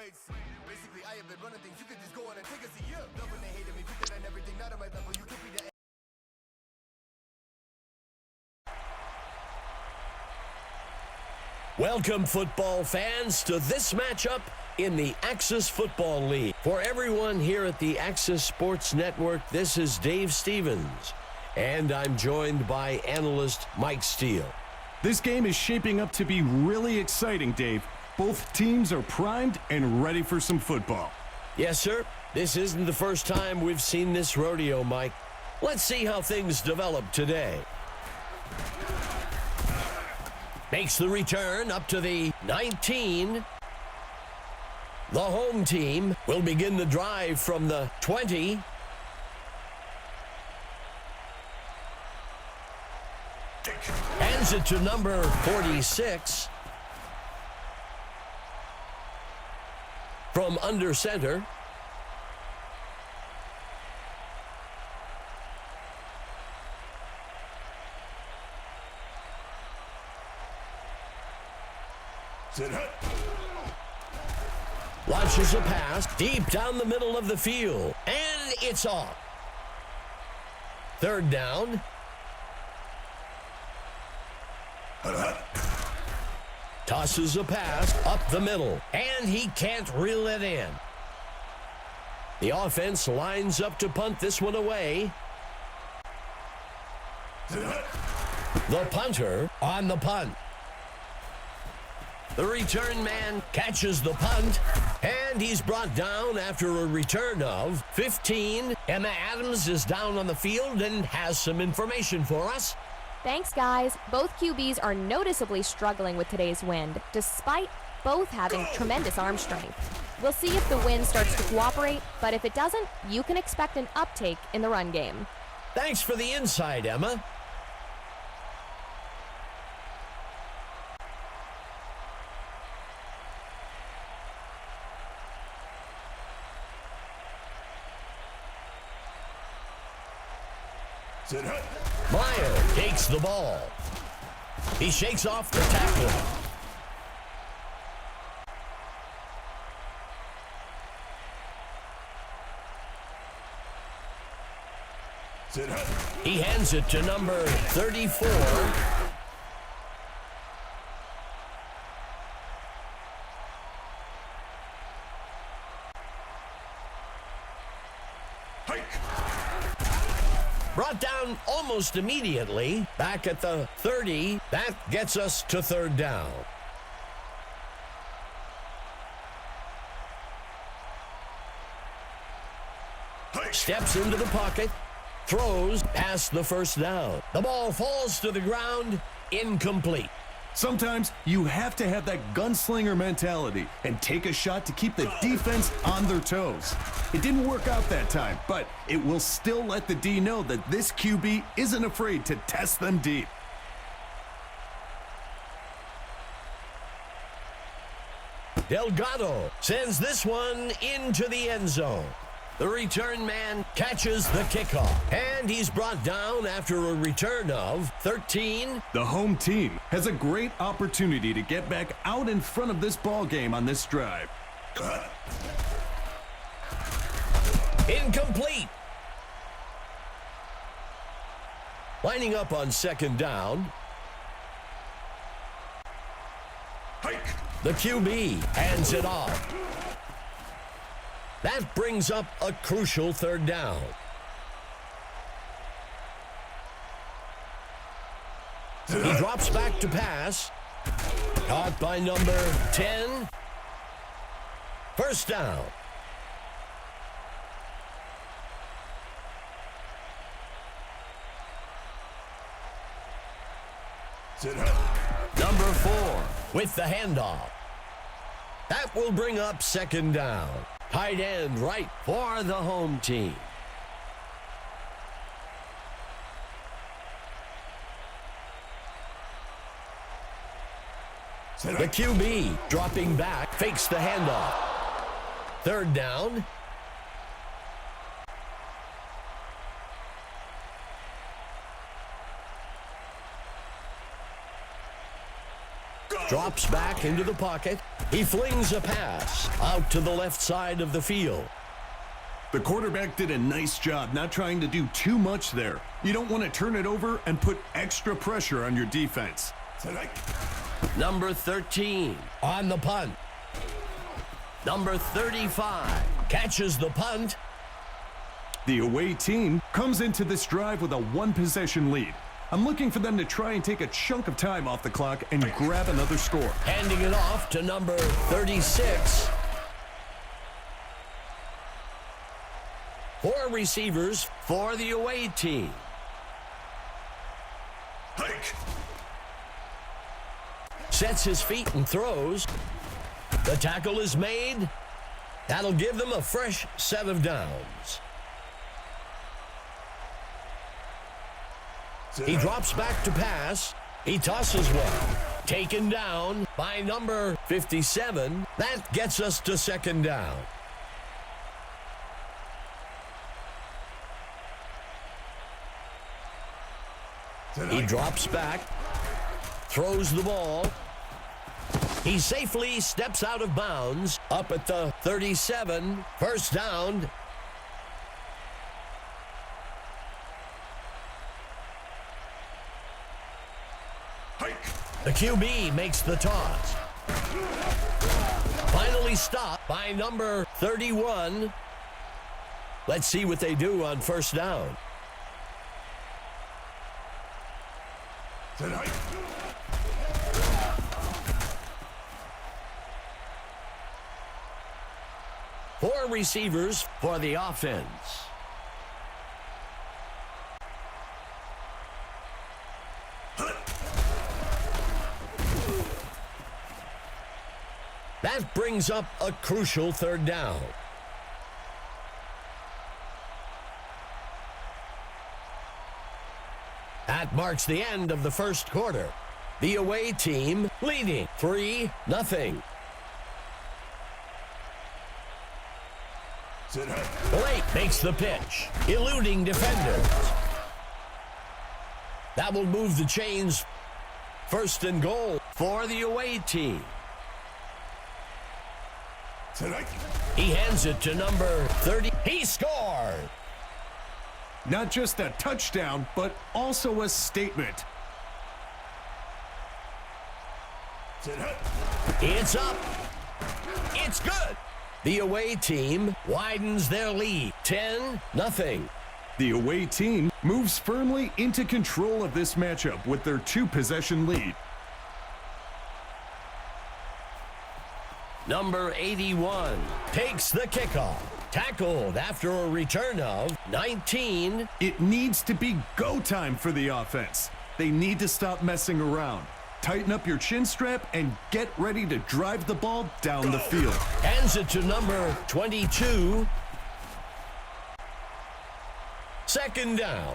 weights. Basically, I have been running things. You could just go on and take a seat. Yeah. Love when they hated me, put that on everything, not on my level. You could be the. Welcome, football fans, to this matchup in the Axis Football League. For everyone here at the Axis Sports Network, this is Dave Stevens, and I'm joined by analyst Mike Steele. This game is shaping up to be really exciting, Dave. Both teams are primed and ready for some football. Yes, sir. This isn't the first time we've seen this rodeo, Mike. Let's see how things develop today. Makes the return up to the 19. The home team will begin the drive from the 20. Hands it to number 46. From under center. Launches a pass deep down the middle of the field, and it's off. Third down. Tosses a pass up the middle, and he can't reel it in. The offense lines up to punt this one away. The punter on the punt. The return man catches the punt, and he's brought down after a return of 15. Emma Adams is down on the field and has some information for us. Thanks, guys. Both QBs are noticeably struggling with today's wind, despite both having tremendous arm strength. We'll see if the wind starts to cooperate, but if it doesn't, you can expect an uptake in the run game. Thanks for the insight, Emma. Meyer takes the ball. He shakes off the tackle. He hands it to number 34. Brought down almost immediately. Back at the 30. That gets us to third down. Steps into the pocket. Throws past the first down. The ball falls to the ground. Incomplete. Sometimes you have to have that gunslinger mentality and take a shot to keep the defense on their toes. It didn't work out that time, but it will still let the D know that this QB isn't afraid to test them deep. Delgado sends this one into the end zone. The return man catches the kickoff, and he's brought down after a return of 13. The home team has a great opportunity to get back out in front of this ball game on this drive. Incomplete. Lining up on second down. The QB hands it off. That brings up a crucial third down. He drops back to pass. Caught by number 10. First down. Number 4 with the handoff. That will bring up second down. Tight end right for the home team. The QB dropping back, fakes the handoff. Third down. Drops back into the pocket. He flings a pass out to the left side of the field. The quarterback did a nice job not trying to do too much there. You don't want to turn it over and put extra pressure on your defense. Number 13 on the punt. Number 35 catches the punt. The away team comes into this drive with a one-possession lead. I'm looking for them to try and take a chunk of time off the clock and grab another score. Handing it off to number 36. 4 receivers for the away team. Sets his feet and throws. The tackle is made. That'll give them a fresh set of downs. He drops back to pass. He tosses one. Taken down by number 57. That gets us to second down. He drops back. Throws the ball. He safely steps out of bounds. Up at the 37. First down. The QB makes the toss. Finally stopped by number 31. Let's see what they do on first down. Four receivers for the offense. That brings up a crucial third down. That marks the end of the first quarter. The away team leading 3-0. Blake makes the pitch, eluding defenders. That will move the chains. First and goal for the away team. He hands it to number 30. He scored! Not just a touchdown, but also a statement. It's up. It's good. The away team widens their lead, 10-0. The away team moves firmly into control of this matchup with their two-possession lead. Number 81 takes the kickoff. Tackled after a return of 19. It needs to be go time for the offense. They need to stop messing around. Tighten up your chin strap and get ready to drive the ball down the field. Hands it to number 22. Second down.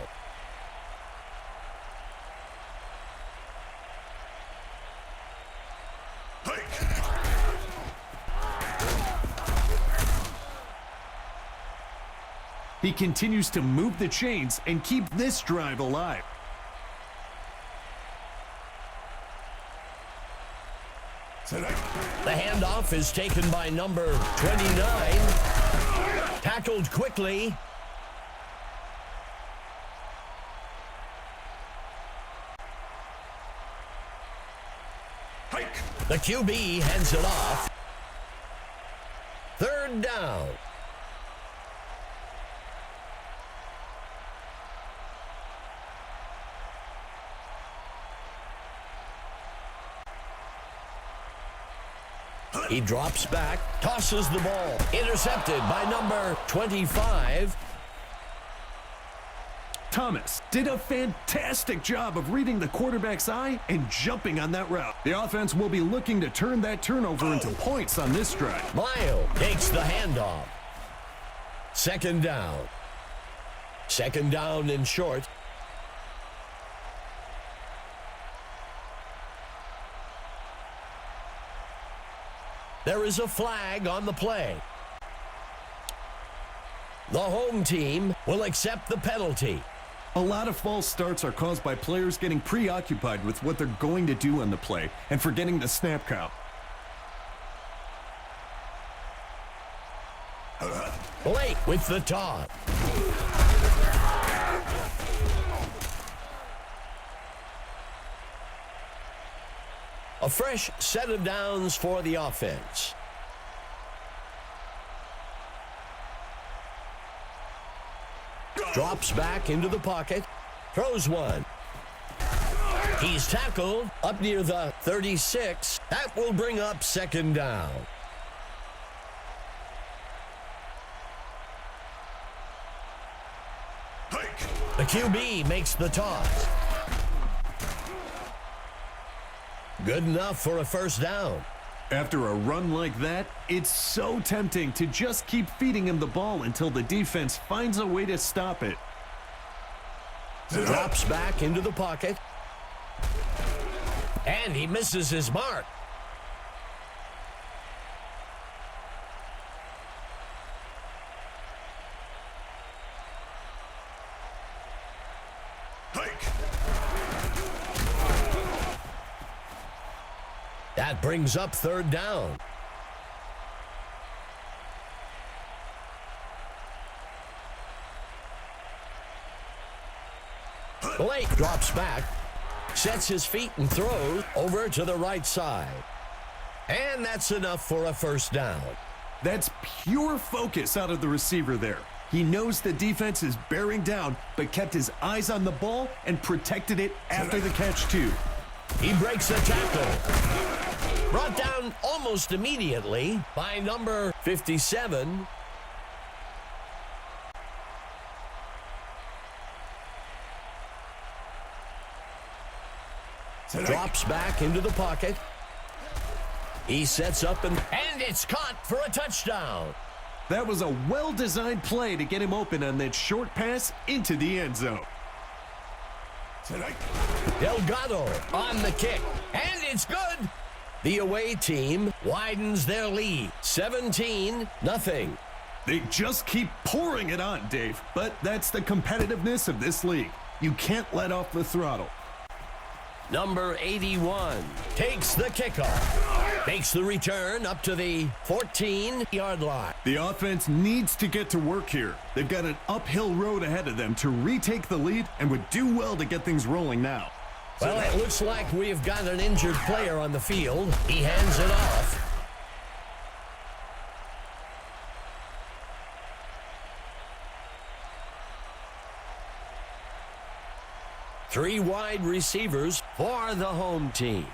He continues to move the chains and keep this drive alive. The handoff is taken by number 29. Tackled quickly. The QB hands it off. Third down. He drops back, tosses the ball. Intercepted by number 25. Thomas did a fantastic job of reading the quarterback's eye and jumping on that route. The offense will be looking to turn that turnover into points on this drive. Lyle takes the handoff. Second down. Second down and short. There is a flag on the play. The home team will accept the penalty. A lot of false starts are caused by players getting preoccupied with what they're going to do on the play and forgetting the snap count. Blake with the toss. A fresh set of downs for the offense. Drops back into the pocket. Throws one. He's tackled up near the 36. That will bring up second down. The QB makes the toss. Good enough for a first down. After a run like that, it's so tempting to just keep feeding him the ball until the defense finds a way to stop it. Drops back into the pocket. And he misses his mark. That brings up third down. Blake drops back, sets his feet and throws over to the right side. And that's enough for a first down. That's pure focus out of the receiver there. He knows the defense is bearing down, but kept his eyes on the ball and protected it after the catch, too. He breaks the tackle. Brought down almost immediately by number 57. Drops back into the pocket. He sets up and it's caught for a touchdown. That was a well-designed play to get him open on that short pass into the end zone. Delgado on the kick, and it's good. The away team widens their lead, 17-0. They just keep pouring it on, Dave, but that's the competitiveness of this league. You can't let off the throttle. Number 81 takes the kickoff, makes the return up to the 14-yard line. The offense needs to get to work here. They've got an uphill road ahead of them to retake the lead and would do well to get things rolling now. Well, it looks like we've got an injured player on the field. He hands it off. Three wide receivers for the home team.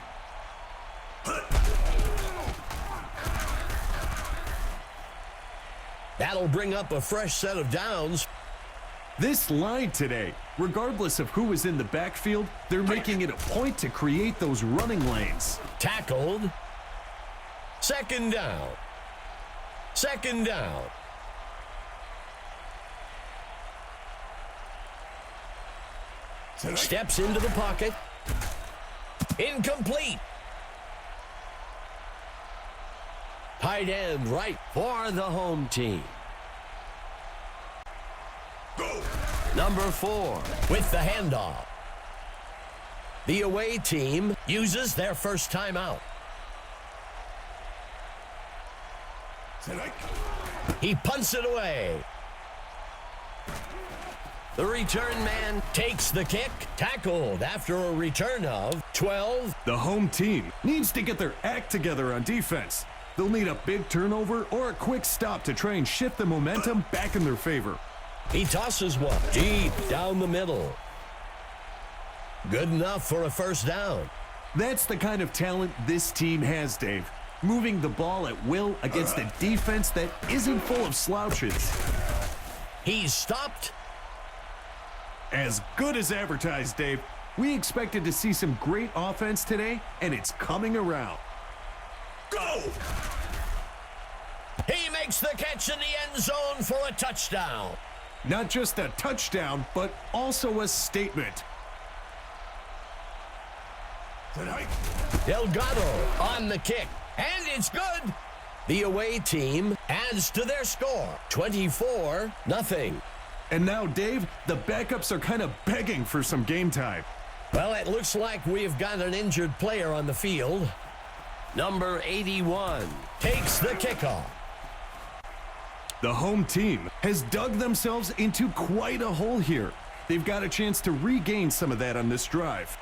That'll bring up a fresh set of downs. This line today, regardless of who is in the backfield, they're making it a point to create those running lanes. Tackled. Second down. Second down. Steps into the pocket. Incomplete. Tight end right for the home team. Number 4 with the handoff. The away team uses their first timeout. He punts it away. The return man takes the kick, tackled after a return of 12. The home team needs to get their act together on defense. They'll need a big turnover or a quick stop to try and shift the momentum back in their favor. He tosses one deep down the middle. Good enough for a first down. That's the kind of talent this team has, Dave. Moving the ball at will against a defense that isn't full of slouches. He's stopped. As good as advertised, Dave. We expected to see some great offense today, and it's coming around. Go! He makes the catch in the end zone for a touchdown. Not just a touchdown, but also a statement. Delgado on the kick, and it's good. The away team adds to their score, 24-0. And now, Dave, the backups are kind of begging for some game time. Well, it looks like we've got an injured player on the field. Number 81 takes the kickoff. The home team has dug themselves into quite a hole here. They've got a chance to regain some of that on this drive.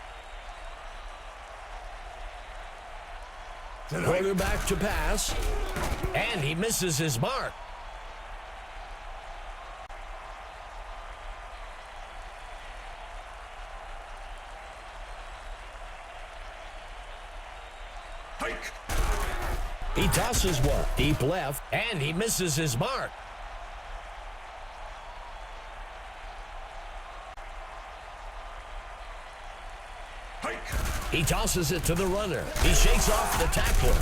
Quarterback to pass, and he misses his mark. He tosses one deep left, and he misses his mark. He tosses it to the runner. He shakes off the tackler.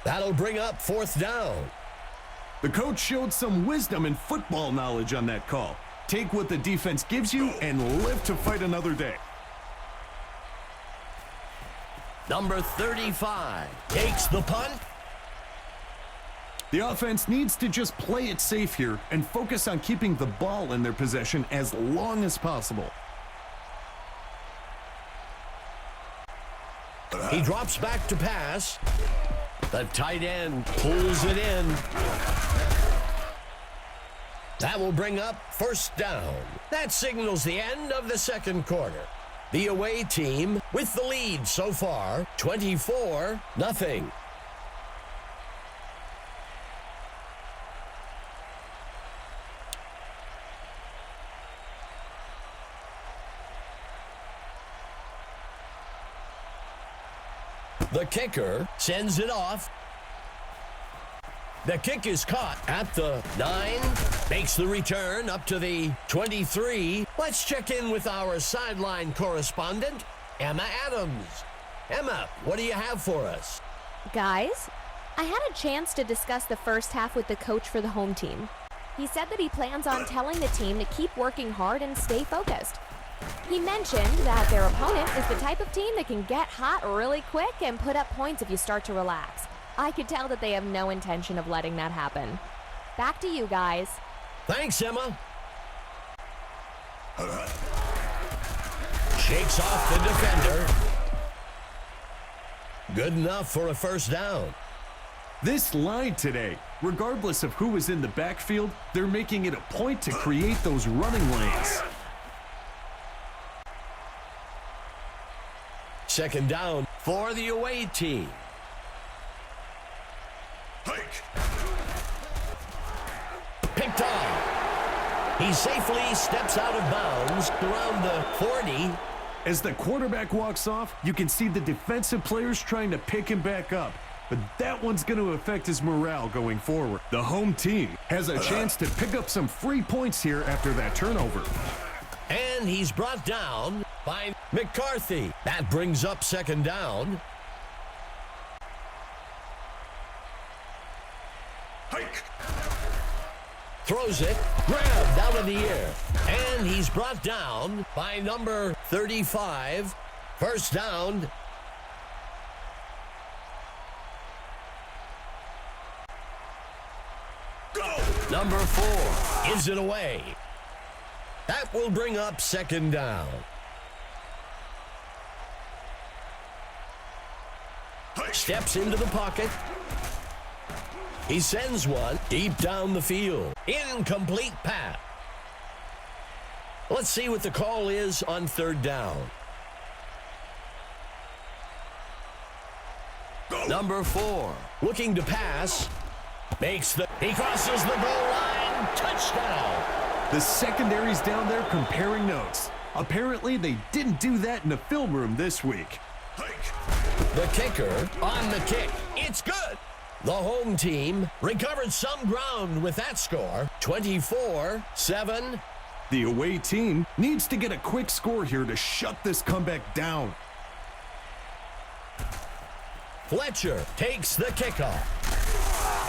That'll bring up fourth down. The coach showed some wisdom and football knowledge on that call. Take what the defense gives you and live to fight another day. Number 35 takes the punt. The offense needs to just play it safe here and focus on keeping the ball in their possession as long as possible. He drops back to pass. The tight end pulls it in. That will bring up first down. That signals the end of the second quarter. The away team with the lead so far, 24-0. The kicker sends it off. The kick is caught at the 9, makes the return up to the 23. Let's check in with our sideline correspondent, Emma Adams. Emma, what do you have for us? Guys, I had a chance to discuss the first half with the coach for the home team. He said that he plans on telling the team to keep working hard and stay focused. He mentioned that their opponent is the type of team that can get hot really quick and put up points if you start to relax. I could tell that they have no intention of letting that happen. Back to you guys. Thanks, Emma. Shakes off the defender. Good enough for a first down. This line today, regardless of who is in the backfield, they're making it a point to create those running lanes. Second down for the away team. Picked off. He safely steps out of bounds around the 40. As the quarterback walks off, you can see the defensive players trying to pick him back up. But that one's going to affect his morale going forward. The home team has a chance to pick up some free points here after that turnover. And he's brought down by McCarthy. That brings up second down. Throws it, grabbed out of the air. And he's brought down by number 35. First down. Number 4 gives it away. That will bring up second down. Steps into the pocket. He sends one deep down the field. Incomplete pass. Let's see what the call is on third down. Number 4 looking to pass. He crosses the goal line. Touchdown. The secondary's down there comparing notes. Apparently, they didn't do that in the film room this week. The kicker on the kick. It's good. The home team recovered some ground with that score, 24-7. The away team needs to get a quick score here to shut this comeback down. Fletcher takes the kickoff.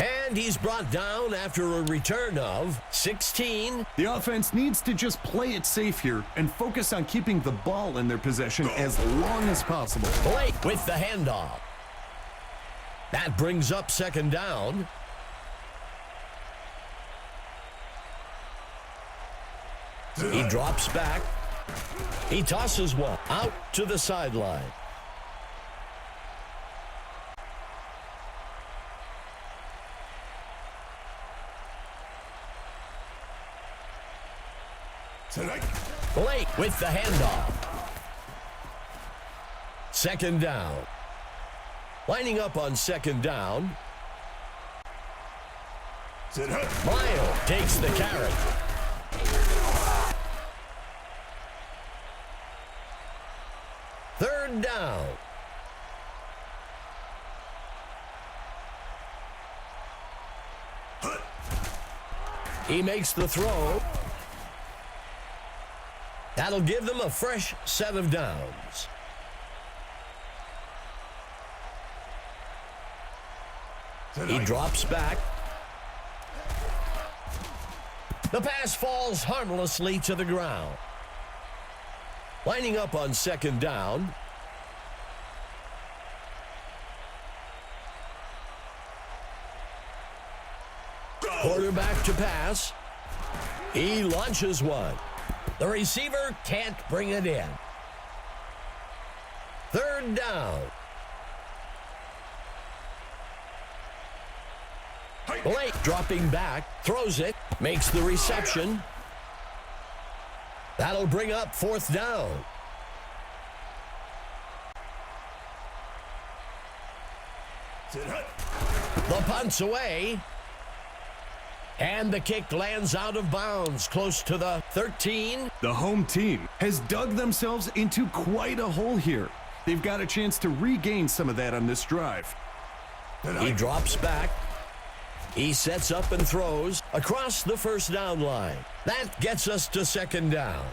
And he's brought down after a return of 16. The offense needs to just play it safe here and focus on keeping the ball in their possession as long as possible. Blake with the handoff. That brings up second down. He drops back. He tosses one out to the sideline. Blake with the handoff. Second down. Lining up on second down. Lyle takes the carry. Third down. He makes the throw. That'll give them a fresh set of downs. He drops back. The pass falls harmlessly to the ground. Lining up on second down. Quarterback to pass. He launches one. The receiver can't bring it in. Third down. Blake dropping back, throws it, makes the reception. That'll bring up fourth down. The punt's away. And the kick lands out of bounds, close to the 13. The home team has dug themselves into quite a hole here. They've got a chance to regain some of that on this drive. He drops back. He sets up and throws across the first down line. That gets us to second down.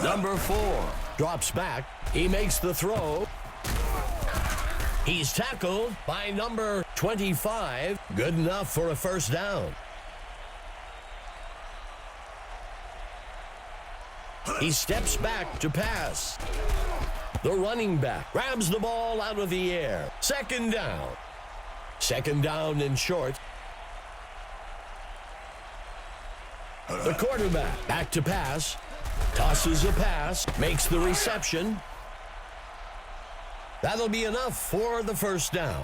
Number 4 drops back. He makes the throw. He's tackled by number 25. Good enough for a first down. He steps back to pass. The running back grabs the ball out of the air. Second down. Second down and short. The quarterback back to pass. Tosses a pass. Makes the reception. That'll be enough for the first down.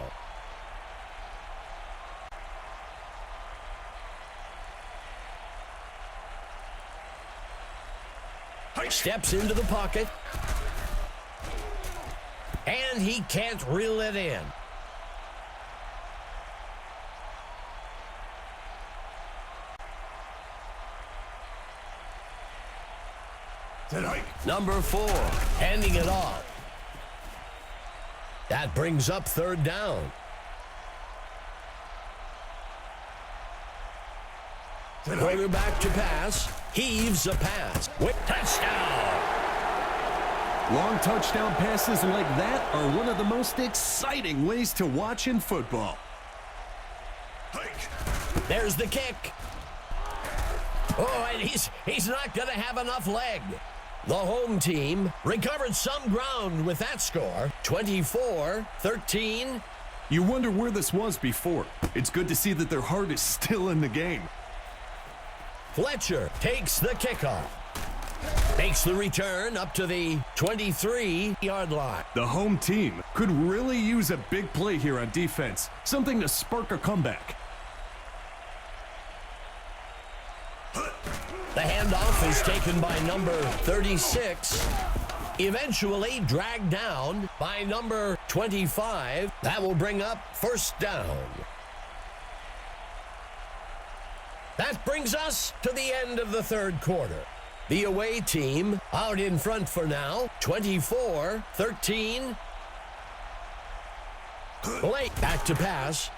Steps into the pocket. And he can't reel it in. Number 4, handing it off. That brings up third down. Quarterback to pass. Heaves a pass. With touchdown. Long touchdown passes like that are one of the most exciting ways to watch in football. There's the kick. Oh, and he's not going to have enough leg. The home team recovered some ground with that score, 24-13. You wonder where this was before. It's good to see that their heart is still in the game. Fletcher takes the kickoff. Makes the return up to the 23-yard line. The home team could really use a big play here on defense, something to spark a comeback. The handoff is taken by number 36. Eventually dragged down by number 25. That will bring up first down. That brings us to the end of the third quarter. The away team out in front for now, 24-13. Blake back to pass.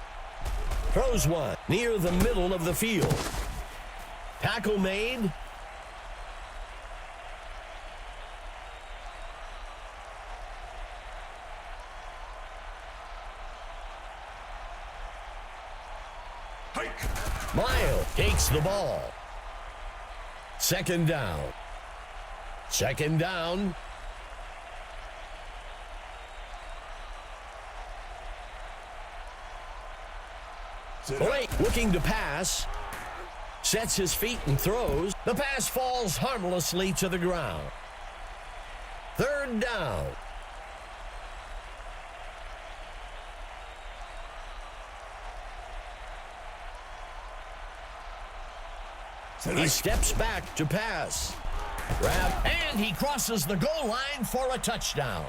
Throws one near the middle of the field. Tackle made. Lyle takes the ball. Second down. Second down. Blake looking to pass. Sets his feet and throws. The pass falls harmlessly to the ground. Third down. He steps back to pass. Grab, and he crosses the goal line for a touchdown.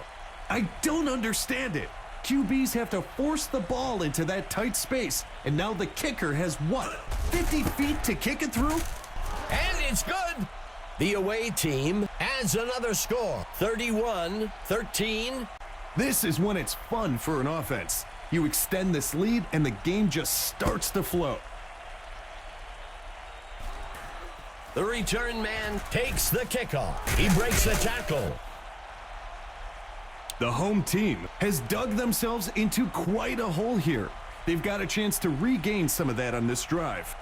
I don't understand it. QBs have to force the ball into that tight space, and now the kicker has what, 50 feet to kick it through? And it's good. The away team adds another score, 31-13. This is when it's fun for an offense. You extend this lead, and the game just starts to flow. The return man takes the kickoff. He breaks the tackle. The home team has dug themselves into quite a hole here. They've got a chance to regain some of that on this drive.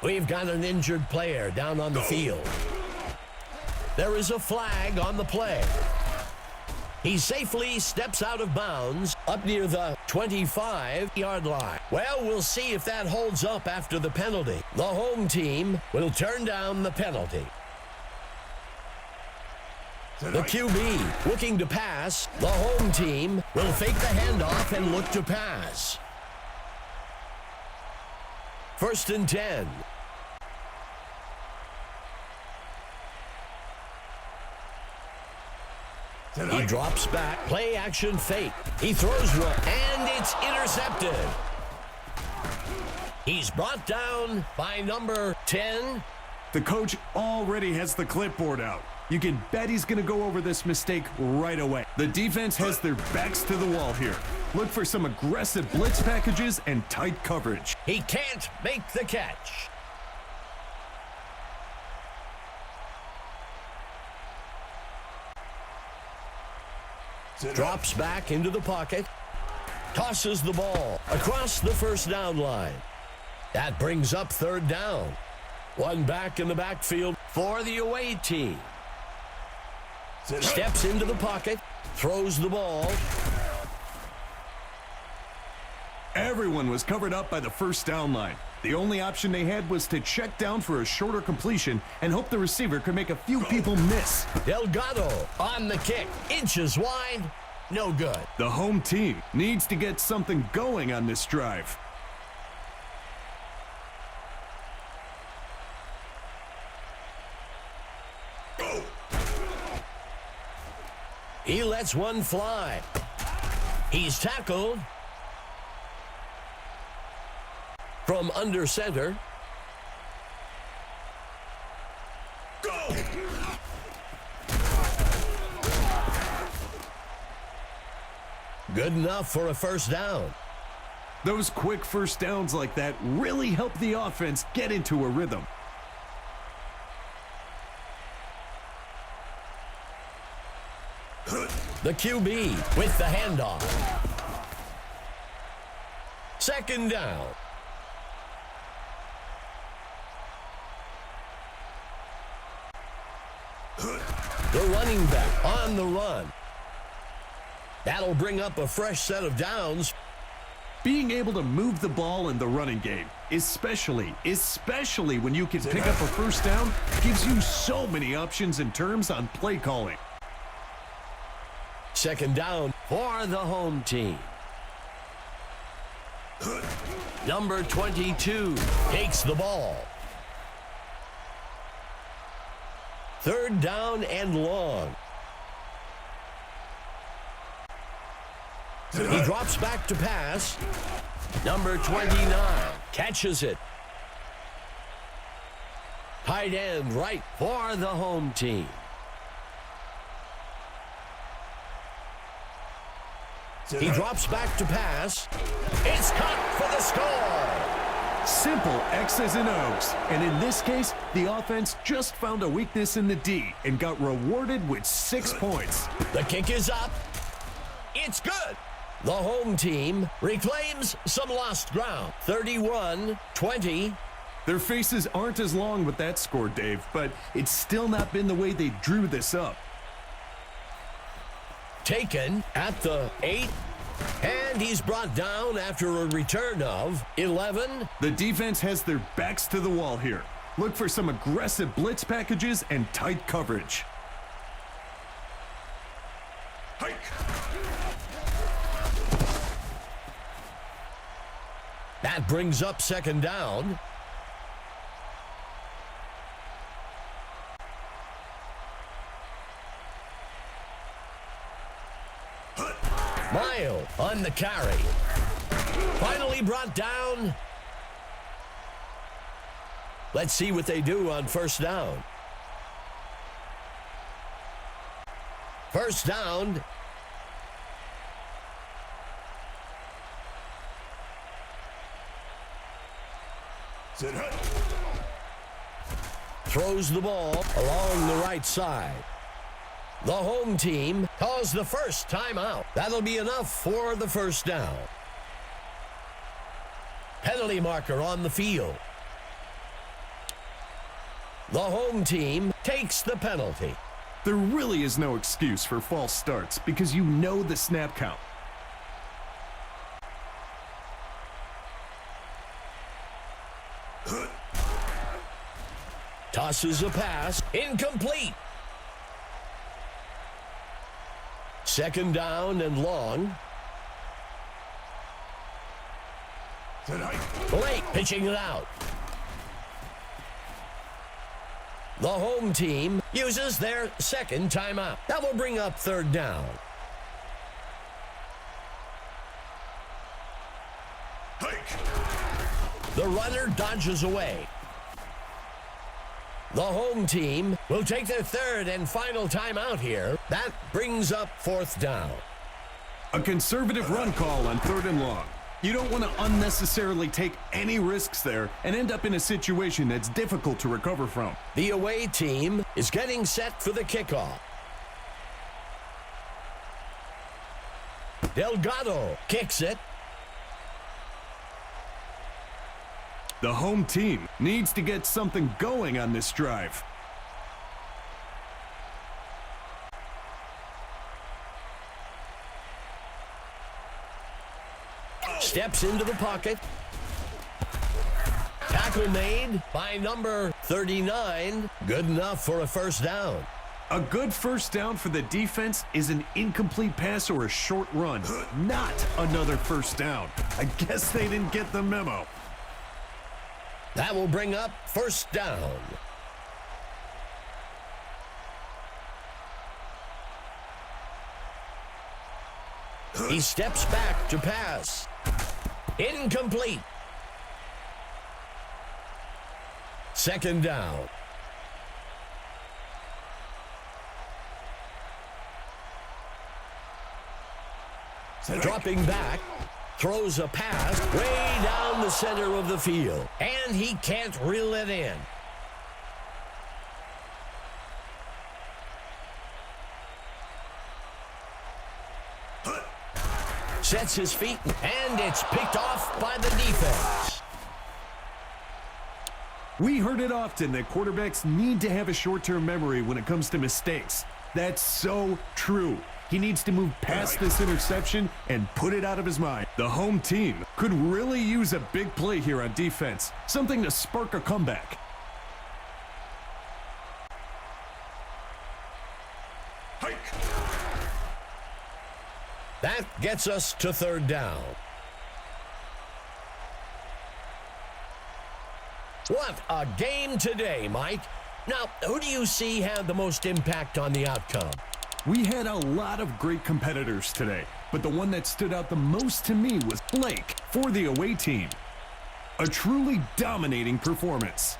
We've got an injured player down on the field. There is a flag on the play. He safely steps out of bounds up near the 25-yard line. Well, we'll see if that holds up after the penalty. The home team will turn down the penalty. The QB looking to pass. The home team will fake the handoff and look to pass. 1st and 10. He drops back, play action fake. He throws one, and it's intercepted. He's brought down by number 10. The coach already has the clipboard out. You can bet he's going to go over this mistake right away. The defense has their backs to the wall here. Look for some aggressive blitz packages and tight coverage. He can't make the catch. Drops back into the pocket. Tosses the ball across the first down line. That brings up 3rd down. One back in the backfield for the away team. Steps into the pocket. Throws the ball. Everyone was covered up by the first down line. The only option they had was to check down for a shorter completion and hope the receiver could make a few people miss. Delgado on the kick. Inches wide. No good. The home team needs to get something going on this drive. He lets one fly. He's tackled from under center. Go! Good enough for a first down. Those quick first downs like that really help the offense get into a rhythm. The QB with the handoff. 2nd down. The running back on the run. That'll bring up a fresh set of downs. Being able to move the ball in the running game, especially when you can pick up a first down, gives you so many options in terms on play calling. 2nd down for the home team. Number 22 takes the ball. 3rd down and long. He drops back to pass. Number 29 catches it. Tight end right for the home team. He drops back to pass. It's caught for the score. Simple X's and O's. And in this case, the offense just found a weakness in the D and got rewarded with 6 points. The kick is up. It's good. The home team reclaims some lost ground. 31-20. Their faces aren't as long with that score, Dave, but it's still not been the way they drew this up. Taken at the 8. And he's brought down after a return of 11. The defense has their backs to the wall here. Look for some aggressive blitz packages and tight coverage. That brings up second down. Mile on the carry. Finally brought down. Let's see what they do on first down. First down. Throws the ball along the right side. The home team calls the first timeout. That'll be enough for the first down. Penalty marker on the field. The home team takes the penalty. There really is no excuse for false starts because you know the snap count. Tosses a pass. Incomplete. Second down and long. Blake pitching it out. The home team uses their second timeout. That will bring up third down. The runner dodges away. The home team will take their third and final timeout here. That brings up fourth down. A conservative run call on third and long. You don't want to unnecessarily take any risks there and end up in a situation that's difficult to recover from. The away team is getting set for the kickoff. Delgado kicks it. The home team needs to get something going on this drive. Steps into the pocket. Tackle made by number 39. Good enough for a first down. A good first down for the defense is an incomplete pass or a short run, not another first down. I guess they didn't get the memo. That will bring up first down. He steps back to pass. Incomplete. Second down. Dropping back, throws a pass way down the center of the field, and he can't reel it in. Sets his feet, and it's picked off by the defense. We heard it often that quarterbacks need to have a short-term memory when it comes to mistakes. That's so true. He needs to move past this interception and put it out of his mind. The home team could really use a big play here on defense, something to spark a comeback. That gets us to third down. What a game today, Mike. Now, who do you see had the most impact on the outcome? We had a lot of great competitors today, but the one that stood out the most to me was Blake for the away team. A truly dominating performance.